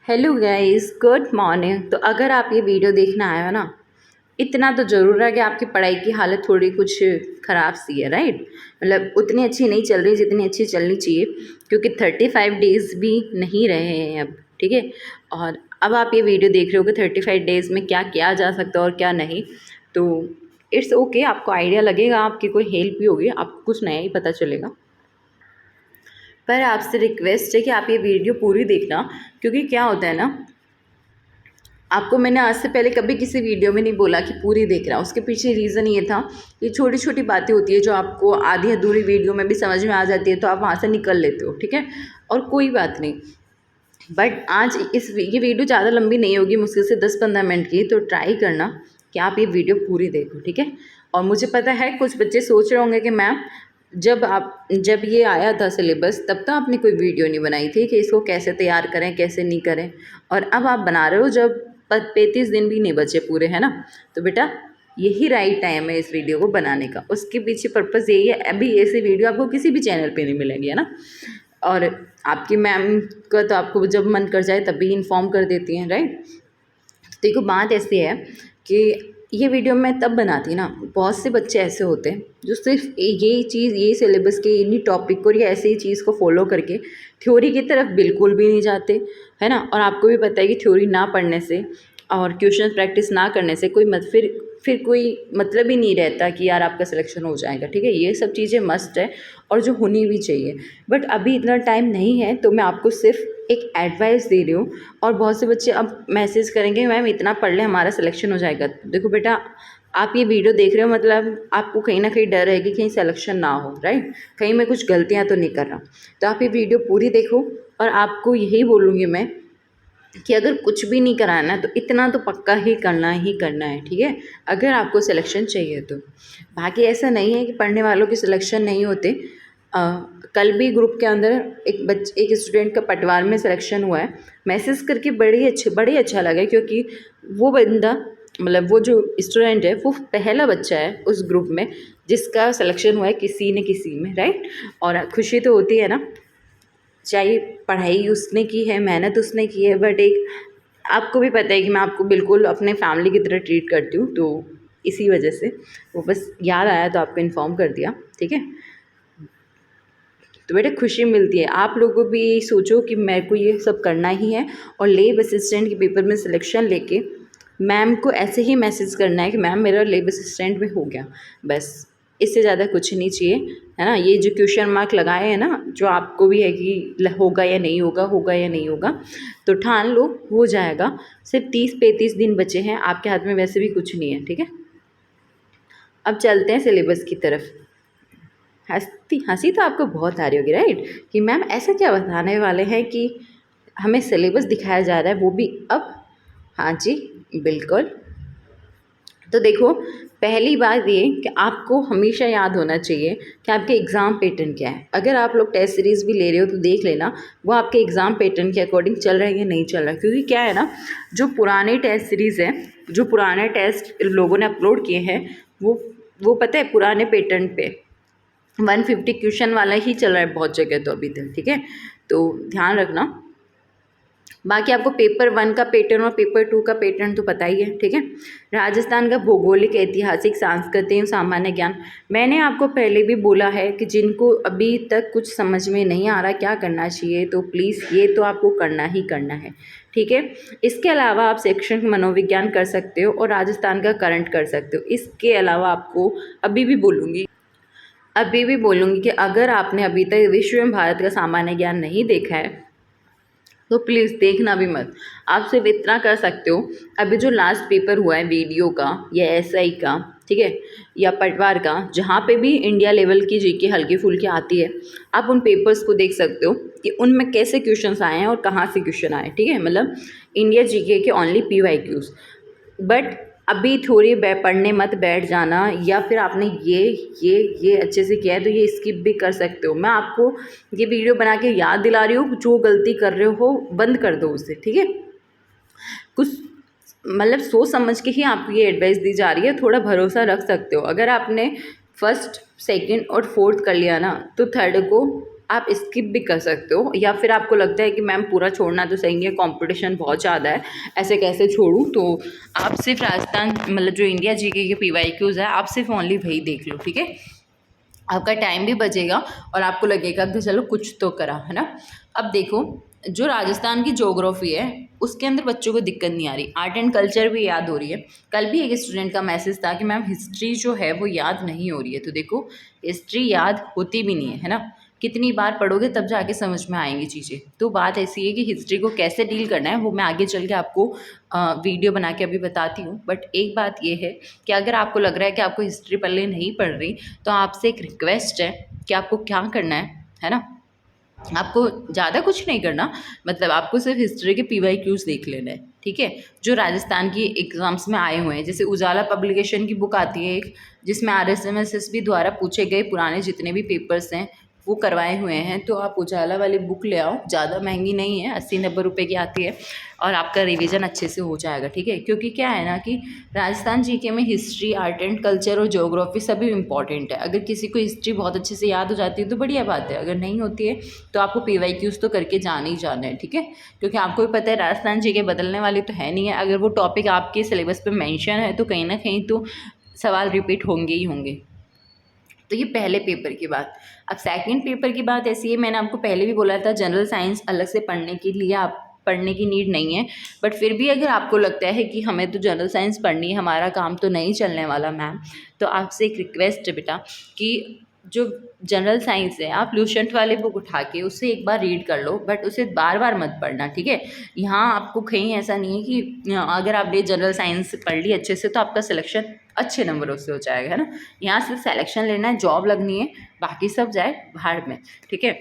Hello guys, good morning. तो अगर आप ये वीडियो देखना आए हो ना, इतना तो ज़रूर है कि आपकी पढ़ाई की हालत थोड़ी कुछ ख़राब सी है, राइट। मतलब उतनी अच्छी नहीं चल रही जितनी अच्छी चलनी चाहिए, क्योंकि 35 डेज़ भी नहीं रहे हैं अब, ठीक है। और अब आप ये वीडियो देख रहे हो कि 35 डेज़ में क्या किया जा सकता है और क्या नहीं। तो इट्स ओके, आपको आइडिया लगेगा, आपकी कोई हेल्प भी होगी, आपको कुछ नया ही पता चलेगा। पर आपसे रिक्वेस्ट है कि आप ये वीडियो पूरी देखना, क्योंकि क्या होता है ना, आपको मैंने आज से पहले कभी किसी वीडियो में नहीं बोला कि पूरी देख रहा। उसके पीछे रीज़न ये था कि छोटी छोटी बातें होती है जो आपको आधी अधूरी वीडियो में भी समझ में आ जाती है, तो आप वहाँ से निकल लेते हो, ठीक है। और कोई बात नहीं। बट आज ये वीडियो ज़्यादा लंबी नहीं होगी, मुश्किल से 10-15 मिनट की, तो ट्राई करना कि आप ये वीडियो पूरी देखो, ठीक है। और मुझे पता है कुछ बच्चे सोच रहे होंगे कि मैम, जब ये आया था सिलेबस तब तो आपने कोई वीडियो नहीं बनाई थी कि इसको कैसे तैयार करें कैसे नहीं करें, और अब आप बना रहे हो जब 35 दिन भी नहीं बचे पूरे, है ना। तो बेटा, यही राइट टाइम है इस वीडियो को बनाने का। उसके पीछे पर्पज़ यही है, अभी ऐसी वीडियो आपको किसी भी चैनल पे नहीं मिलेगी, है ना। और आपकी मैम का तो आपको जब मन कर जाए तभी इन्फॉर्म कर देती हैं, राइट। तो देखो, बात ऐसी है कि ये वीडियो मैं तब बनाती ना, बहुत से बच्चे ऐसे होते हैं जो सिर्फ ये चीज़, ये सिलेबस के इन्हीं टॉपिक को या ऐसी ही चीज़ को फॉलो करके थ्योरी की तरफ बिल्कुल भी नहीं जाते, है ना। और आपको भी पता है कि थ्योरी ना पढ़ने से और क्वेश्चन प्रैक्टिस ना करने से कोई फिर कोई मतलब ही नहीं रहता कि यार आपका सिलेक्शन हो जाएगा, ठीक है। ये सब चीज़ें मस्ट है और जो होनी भी चाहिए। बट अभी इतना टाइम नहीं है, तो मैं आपको सिर्फ एक एडवाइस दे रही हूँ। और बहुत से बच्चे अब मैसेज करेंगे, मैम इतना पढ़ लें हमारा सिलेक्शन हो जाएगा। देखो बेटा, आप ये वीडियो देख रहे हो मतलब आपको कहीं ना कहीं डर है कि कहीं सिलेक्शन ना हो, राइट। कहीं मैं कुछ गलतियाँ तो नहीं कर रहा। तो आप ये वीडियो पूरी देखो, और आपको यही बोलूँगी मैं कि अगर कुछ भी नहीं कराना है तो इतना तो पक्का ही करना है, ठीक है। अगर आपको सिलेक्शन चाहिए तो बाकी ऐसा नहीं है कि पढ़ने वालों की सिलेक्शन नहीं होते। कल भी ग्रुप के अंदर एक स्टूडेंट का पटवार में सिलेक्शन हुआ है। मैसेज करके बड़ी अच्छा लगा, क्योंकि वो बंदा, मतलब वो जो स्टूडेंट है वो पहला बच्चा है उस ग्रुप में जिसका सिलेक्शन हुआ है किसी न किसी में, राइट। और खुशी तो होती है ना, चाहे पढ़ाई उसने की है, मेहनत उसने की है, बट एक आपको भी पता है कि मैं आपको बिल्कुल अपने फैमिली की तरह ट्रीट करती हूँ, तो इसी वजह से वो बस याद आया तो आपको इन्फॉर्म कर दिया, ठीक है। तो बेटा, खुशी मिलती है। आप लोगों को भी सोचो कि मेरे को ये सब करना ही है, और लेब असिस्टेंट के पेपर में सिलेक्शन लेके मैम को ऐसे ही मैसेज करना है कि मैम मेरा लेब असिस्टेंट में हो गया, बस। इससे ज़्यादा कुछ नहीं चाहिए, है ना। ये जो क्वेश्चन मार्क लगाए हैं ना, जो आपको भी है कि होगा या नहीं होगा, होगा या नहीं होगा, तो ठान लो हो जाएगा। सिर्फ 30-35 दिन बचे हैं, आपके हाथ में वैसे भी कुछ नहीं है, ठीक है। अब चलते हैं सिलेबस की तरफ। हँसी हँसी तो आपको बहुत आ रही होगी, राइट, कि मैम ऐसा क्या बताने वाले हैं कि हमें सिलेबस दिखाया जा रहा है, वो भी अब। हाँ जी, बिल्कुल। तो देखो, पहली बात ये कि आपको हमेशा याद होना चाहिए कि आपके एग्ज़ाम पैटर्न क्या है। अगर आप लोग टेस्ट सीरीज़ भी ले रहे हो तो देख लेना वो आपके एग्ज़ाम पैटर्न के अकॉर्डिंग चल रहा है या नहीं चल रहा है। क्योंकि क्या है ना, जो पुराने टेस्ट सीरीज़ हैं, जो पुराने टेस्ट लोगों ने अपलोड किए हैं, वो पता है पुराने पैटर्न पे 150 क्वेश्चन वाला ही चल रहा है बहुत जगह तो अभी तक, ठीक है। तो ध्यान रखना। बाकी आपको पेपर 1 का पैटर्न और पेपर 2 का पैटर्न तो पता ही है, ठीक है। राजस्थान का भौगोलिक, ऐतिहासिक, सांस्कृतिक, सामान्य ज्ञान। मैंने आपको पहले भी बोला है कि जिनको अभी तक कुछ समझ में नहीं आ रहा क्या करना चाहिए, तो प्लीज़ ये तो आपको करना ही करना है, ठीक है। इसके अलावा आप शैक्षणिक मनोविज्ञान कर सकते हो और राजस्थान का करंट कर सकते हो। इसके अलावा आपको अभी भी बोलूँगी कि अगर आपने अभी तक विश्व एवं भारत का सामान्य ज्ञान नहीं देखा है तो प्लीज़ देखना भी मत। आप सिर्फ इतना कर सकते हो, अभी जो लास्ट पेपर हुआ है वीडियो का या एसआई का, ठीक है, या पटवार का, जहाँ पे भी इंडिया लेवल की जीके हल्की फुल्की आती है, आप उन पेपर्स को देख सकते हो कि उनमें कैसे क्वेश्चंस आए हैं और कहाँ से क्वेश्चन आए, ठीक है। मतलब इंडिया जीके के ओनली PYQs। बट अभी थोड़ी पढ़ने मत बैठ जाना, या फिर आपने ये अच्छे से किया है तो ये स्किप भी कर सकते हो। मैं आपको ये वीडियो बना के याद दिला रही हूँ, जो गलती कर रहे हो बंद कर दो उसे, ठीक है। कुछ मतलब सोच समझ के ही आपको ये एडवाइस दी जा रही है, थोड़ा भरोसा रख सकते हो। अगर आपने फर्स्ट, सेकंड और फोर्थ कर लिया ना, तो थर्ड को आप स्किप भी कर सकते हो, या फिर आपको लगता है कि मैम पूरा छोड़ना तो सही है, कंपटीशन बहुत ज़्यादा है, ऐसे कैसे छोड़ूं, तो आप सिर्फ राजस्थान मतलब जो इंडिया जीके के PYQs है आप सिर्फ ओनली वही देख लो, ठीक है। आपका टाइम भी बचेगा और आपको लगेगा कि चलो कुछ तो करा, है ना। अब देखो, जो राजस्थान की ज्योग्राफी है उसके अंदर बच्चों को दिक्कत नहीं आ रही, आर्ट एंड कल्चर भी याद हो रही है। कल भी एक स्टूडेंट का मैसेज था कि मैम हिस्ट्री जो है वो याद नहीं हो रही है, तो देखो हिस्ट्री याद होती भी नहीं है ना, कितनी बार पढ़ोगे तब जाके समझ में आएंगी चीज़ें। तो बात ऐसी है कि हिस्ट्री को कैसे डील करना है वो मैं आगे चल के आपको वीडियो बना के अभी बताती हूँ। बट एक बात ये है कि अगर आपको लग रहा है कि आपको हिस्ट्री पढ़ने नहीं पढ़ रही, तो आपसे एक रिक्वेस्ट है कि आपको क्या करना है ना, आपको ज़्यादा कुछ नहीं करना, मतलब आपको सिर्फ हिस्ट्री के PYQs देख लेना है, ठीक है, जो राजस्थान की एग्ज़ाम्स में आए हुए हैं। जैसे उजाला पब्लिकेशन की बुक आती है एक, जिसमें RSMSSB द्वारा पूछे गए पुराने जितने भी पेपर्स हैं वो करवाए हुए हैं, तो आप उजाला वाली बुक ले आओ, ज़्यादा महंगी नहीं है, 80-90 रुपये की आती है, और आपका रिवीजन अच्छे से हो जाएगा, ठीक है। क्योंकि क्या है ना कि राजस्थान जीके में हिस्ट्री, आर्ट एंड कल्चर और ज्योग्राफी सभी इंपॉर्टेंट है। अगर किसी को हिस्ट्री बहुत अच्छे से याद हो जाती है तो बढ़िया बात है, अगर नहीं होती है तो आपको PYQs तो करके जाने ही जाना है, ठीक है। क्योंकि आपको भी पता है राजस्थान जीके बदलने वाली तो है नहीं है, अगर वो टॉपिक आपके सिलेबस पर मैंशन है तो कहीं ना कहीं तो सवाल रिपीट होंगे ही होंगे। तो ये पहले पेपर की बात। अब सेकंड पेपर की बात ऐसी है, मैंने आपको पहले भी बोला था जनरल साइंस अलग से पढ़ने के लिए आप पढ़ने की नीड नहीं है, बट फिर भी अगर आपको लगता है कि हमें तो जनरल साइंस पढ़नी है, हमारा काम तो नहीं चलने वाला मैम, तो आपसे एक रिक्वेस्ट है बेटा कि जो जनरल साइंस है आप लूसेंट वाली बुक उठा के उससे एक बार रीड कर लो, बट उसे बार बार मत पढ़ना, ठीक है। यहाँ आपको कहीं ऐसा नहीं है कि अगर आपने जनरल साइंस पढ़ ली अच्छे से तो आपका सिलेक्शन अच्छे नंबरों से हो जाएगा, है ना। यहाँ सिर्फ सिलेक्शन लेना है, जॉब लगनी है, बाकी सब जाए बाहर में, ठीक है।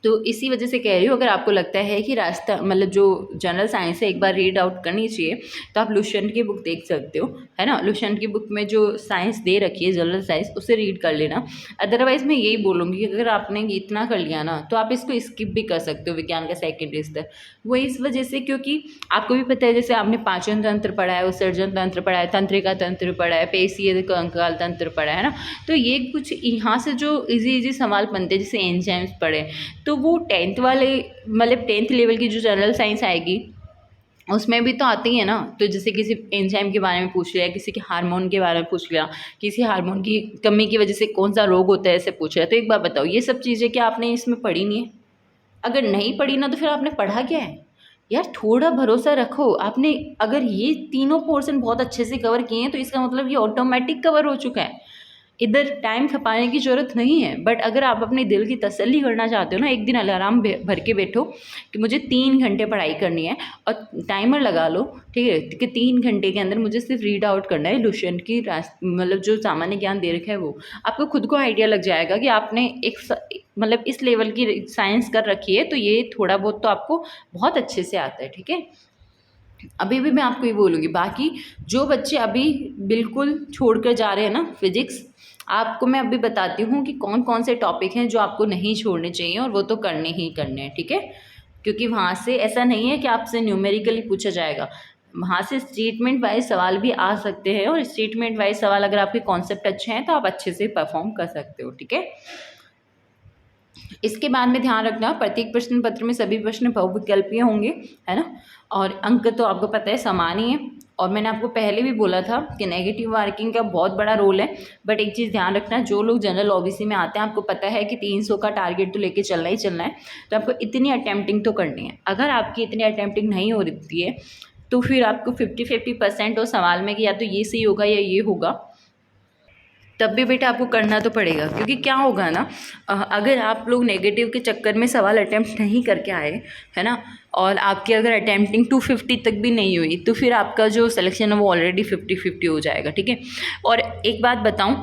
तो इसी वजह से कह रही हूँ, अगर आपको लगता है कि रास्ता मतलब जो जनरल साइंस है एक बार रीड आउट करनी चाहिए, तो आप लुसेंट की बुक देख सकते हो, है ना। लुसेंट की बुक में जो साइंस दे रखी है जनरल साइंस उसे रीड कर लेना। अदरवाइज़ मैं यही बोलूँगी कि अगर आपने इतना कर लिया ना तो आप इसको स्किप भी कर सकते हो, विज्ञान का सेकेंडरी स्तर। वो इस वजह से क्योंकि आपको भी पता है, जैसे आपने पाचन तंत्र पढ़ा है, उत्सर्जन तंत्र पढ़ा है, तंत्रिका तंत्र पढ़ा है, पेशीय कंकाल तंत्र पढ़ा है ना, तो ये कुछ यहाँ से जो इजी सवाल बनते हैं, जैसे एंजाइम्स पढ़े, तो वो 10th वाले मतलब 10th लेवल की जो जनरल साइंस आएगी उसमें भी तो आती है ना। तो जैसे किसी एंजाइम के बारे में पूछ लिया, किसी के हार्मोन के बारे में पूछ लिया, किसी हार्मोन की कमी की वजह से कौन सा रोग होता है ऐसे पूछ लिया, तो एक बार बताओ ये सब चीज़ें क्या आपने इसमें पढ़ी नहीं है? अगर नहीं पढ़ी ना तो फिर आपने पढ़ा क्या है यार, थोड़ा भरोसा रखो। आपने अगर ये तीनों पोर्शन बहुत अच्छे से कवर किए हैं तो इसका मतलब ये ऑटोमेटिक कवर हो चुका है, इधर टाइम खपाने की ज़रूरत नहीं है। बट अगर आप अपने दिल की तसल्ली करना चाहते हो ना, एक दिन अलार्म भर के बैठो कि मुझे 3 घंटे पढ़ाई करनी है, और टाइमर लगा लो, ठीक है, कि 3 घंटे के अंदर मुझे सिर्फ रीड आउट करना है लुसेंट की मतलब जो सामान्य ज्ञान दे रखा है वो। आपको खुद को आइडिया लग जाएगा कि आपने एक मतलब इस लेवल की साइंस कर रखी है, तो ये थोड़ा बहुत तो आपको बहुत अच्छे से आता है, ठीक है। अभी भी मैं आपको ये बोलूँगी, बाकी जो बच्चे अभी बिल्कुल छोड़कर जा रहे हैं ना फिजिक्स, आपको मैं अभी बताती हूँ कि कौन कौन से टॉपिक हैं जो आपको नहीं छोड़ने चाहिए, और वो तो करने ही करने हैं, ठीक है। क्योंकि वहाँ से ऐसा नहीं है कि आपसे न्यूमेरिकली पूछा जाएगा, वहाँ से स्टेटमेंट वाइज सवाल भी आ सकते हैं, और स्टेटमेंट वाइज सवाल अगर आपके कॉन्सेप्ट अच्छे हैं तो आप अच्छे से परफॉर्म कर सकते हो, ठीक है। इसके बाद में ध्यान रखना, प्रत्येक प्रश्न पत्र में सभी प्रश्न बहुविकल्पीय होंगे, है ना, और अंक तो आपको पता है समान ही है। और मैंने आपको पहले भी बोला था कि नेगेटिव मार्किंग का बहुत बड़ा रोल है। बट एक चीज़ ध्यान रखना, जो लोग जनरल OBC में आते हैं आपको पता है कि 300 का टारगेट तो लेके चलना ही चलना है, तो आपको इतनी अटैम्प्टिंग तो करनी है। अगर आपकी इतनी अटैम्प्टिंग नहीं हो रही है तो फिर आपको 50-50% और सवाल में कि या तो ये सही होगा या ये होगा, तब भी बेटा आपको करना तो पड़ेगा। क्योंकि क्या होगा ना, अगर आप लोग नेगेटिव के चक्कर में सवाल अटैम्प्ट नहीं करके आए, है ना, और आपकी अगर अटैम्प्टिंग 250 तक भी नहीं हुई, तो फिर आपका जो सिलेक्शन है वो ऑलरेडी 50-50 हो जाएगा, ठीक है। और एक बात बताऊं,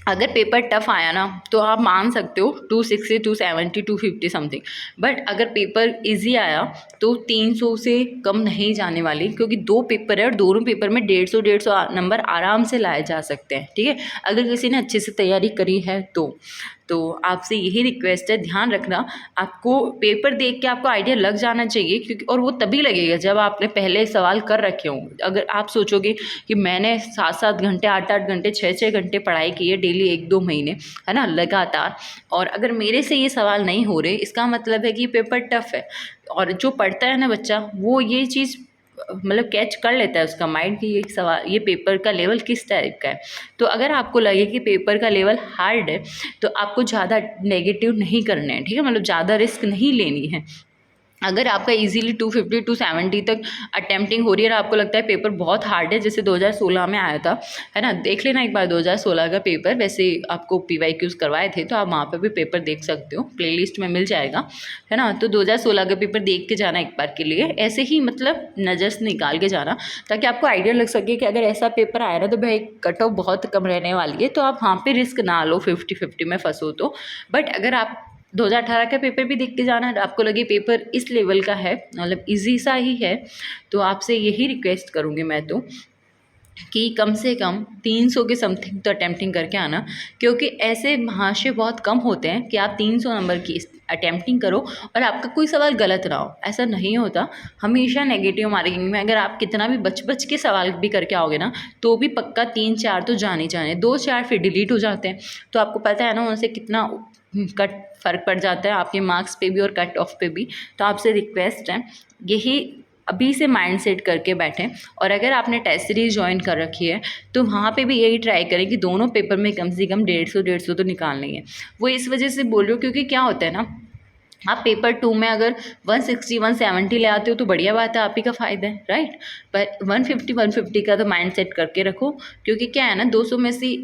अगर पेपर टफ आया ना तो आप मान सकते हो 260, 270, 250 समथिंग, बट अगर पेपर इजी आया तो 300 से कम नहीं जाने वाली, क्योंकि 2 पेपर है और दोनों पेपर में 150 नंबर आराम से लाए जा सकते हैं, ठीक है, अगर किसी ने अच्छे से तैयारी करी है तो तो आपसे यही रिक्वेस्ट है, ध्यान रखना, आपको पेपर देख के आपको आइडिया लग जाना चाहिए, क्योंकि और वो तभी लगेगा जब आपने पहले सवाल कर रखे हों। अगर आप सोचोगे कि मैंने 7-7 घंटे 8-8 घंटे 6-6 घंटे पढ़ाई की है डेली 1-2 महीने, है ना, लगातार, और अगर मेरे से ये सवाल नहीं हो रहे, इसका मतलब है कि पेपर टफ है। और जो पढ़ता है ना बच्चा, वो ये चीज़ मतलब कैच कर लेता है उसका माइंड कि ये सवाल, ये पेपर का लेवल किस टाइप का है। तो अगर आपको लगे कि पेपर का लेवल हार्ड है, तो आपको ज़्यादा नेगेटिव नहीं करना है, ठीक है, मतलब ज़्यादा रिस्क नहीं लेनी है। अगर आपका इजीली 250 टू 70 तक अटेम्प्टिंग हो रही है और आपको लगता है पेपर बहुत हार्ड है, जैसे 2016 में आया था, है ना, देख लेना एक बार 2016 का पेपर, वैसे आपको PYQs करवाए थे, तो आप वहाँ पर भी पेपर देख सकते हो, प्लेलिस्ट में मिल जाएगा, है ना। तो 2016 का पेपर देख के जाना एक बार के लिए, ऐसे ही मतलब नज़र से निकाल के जाना, ताकि आपको आइडिया लग सके कि अगर ऐसा पेपर आया ना तो भाई कट ऑफ बहुत कम रहने वाली है, तो आप वहाँ पर रिस्क ना लो 50-50 में फंसो तो। बट अगर आप 2018 का पेपर भी देख के जाना, आपको लगे पेपर इस लेवल का है, मतलब इजी सा ही है, तो आपसे यही रिक्वेस्ट करूँगी मैं तो, कि कम से कम 300 के समथिंग तो अटेम्प्टिंग करके आना, क्योंकि ऐसे महाशय बहुत कम होते हैं कि आप 300 नंबर की अटेम्प्टिंग करो और आपका कोई सवाल गलत ना हो। ऐसा नहीं होता, हमेशा नेगेटिव मार्किंग में अगर आप कितना भी बच के सवाल भी करके आओगे ना, तो भी पक्का 3-4 तो जाने जाने, 2-4 फिर डिलीट हो जाते हैं। तो आपको पता है ना उनसे कितना कट फ़र्क पड़ जाता है आपके मार्क्स पे भी और कट ऑफ पे भी। तो आपसे रिक्वेस्ट है, यही अभी से माइंड सेट करके बैठें। और अगर आपने टेस्ट सीरीज ज्वाइन कर रखी है, तो वहाँ पे भी यही ट्राई करें कि दोनों पेपर में कम से कम 150 तो निकालनी है। वो इस वजह से बोल रही हूँ क्योंकि क्या होता है ना, आप पेपर 2 में अगर 160-170 ले आते हो तो बढ़िया बात है, आप ही का फ़ायदा है, राइट। पर 150 का तो माइंड सेट करके रखो, क्योंकि क्या है ना, 200 में से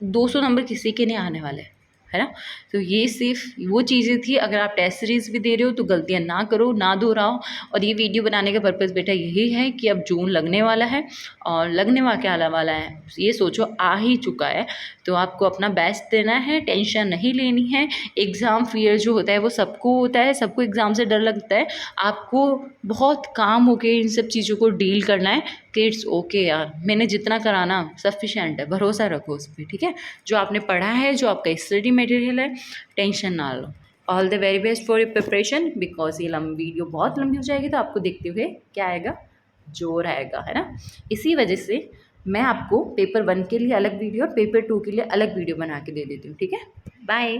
200 नंबर किसी के नहीं आने वाले, है ना। तो ये सिर्फ वो चीज़ें थी, अगर आप टेस्ट सीरीज़ भी दे रहे हो तो गलतियाँ ना करो, ना दोहराओ। और ये वीडियो बनाने का पर्पज़ बेटा यही है कि अब जून लगने वाला है, और लगने वाला है, ये सोचो आ ही चुका है, तो आपको अपना बेस्ट देना है, टेंशन नहीं लेनी है। एग्ज़ाम फियर जो होता है वो सबको होता है, सबको एग्ज़ाम से डर लगता है, आपको बहुत काम होके इन सब चीज़ों को डील करना है कि इट्स ओके यार, मैंने जितना कराना सफिशेंट है, भरोसा रखो उस पर, ठीक है। जो आपने पढ़ा है, जो आपका स्टडी मटेरियल है, टेंशन ना लो। All the very best for your preparation, because ये वीडियो बहुत लंबी हो जाएगी, तो आपको देखते हुए क्या आएगा, जोर आएगा, है ना। इसी वजह से मैं आपको पेपर 1 के लिए अलग वीडियो और पेपर 2 के लिए अलग वीडियो बना के दे देती हूँ, ठीक है। बाय।